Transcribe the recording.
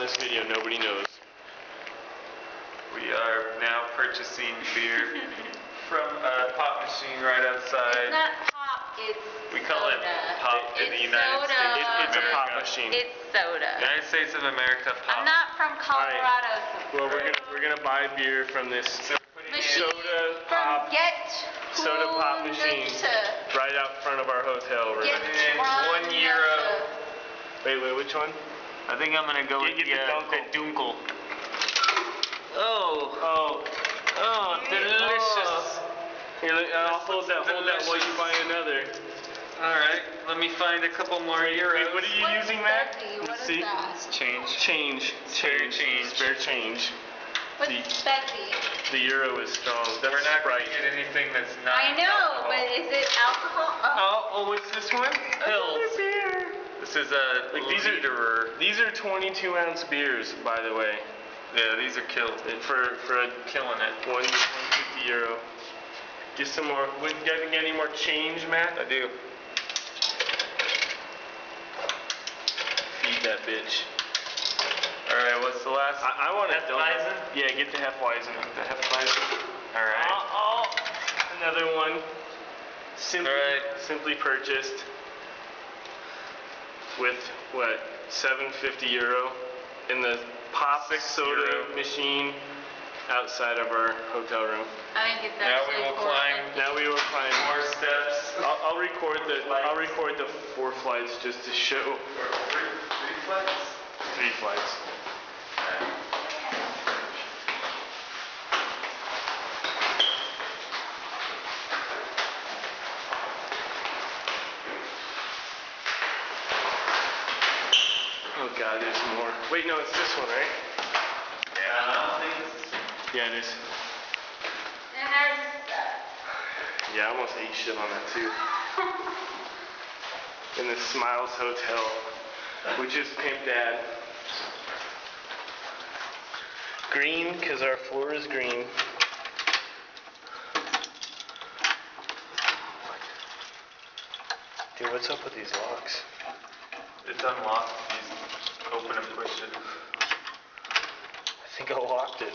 this video, nobody knows. We are now purchasing beer from a pop machine right outside. It's not pop, it's We call soda. it pop in the United soda. States. It's a pop machine. It's soda. United States of America pop. I'm not from Colorado. Well, we're gonna buy beer from this Machine soda from pop machine right out front of our hotel room. €1. Wait, which one? I think I'm gonna go with the Dunkel. Oh, delicious. Here, I'll hold that while you buy another. Alright, let me find a couple more euros. Wait, what are you using, Matt? Let's see. Change. Spare change. What's Becky? The euro is strong. That's We're not Sprite. going to get anything that's not I know, alcohol. but is it alcohol? Oh, what's this one? Pills. Beer. This is a literer. These are 22-ounce beers, by the way. Yeah, these are killed. For Killing it. €150. Get some more. Get any more change, Matt? I do. Feed that bitch. Alright, what's the last? I want a Hefeweizen? Yeah, get the Hefeweizen. Alright. Another one. Simply purchased with what? €750 in the pop soda machine outside of our hotel room. I think it's Now actually we will climb more steps. I'll record the 4 flights just to show. 3 flights? 3 flights. Oh God, there's more. Wait, no, it's this one, right? Yeah, I don't think it's... Yeah, it is. And there's Yeah, I almost ate shit on that too. In the Smiles Hotel, which is Pimp Dad. Green, because our floor is green. Dude, what's up with these locks? It's unlocked. You just open and push it. I think I locked it.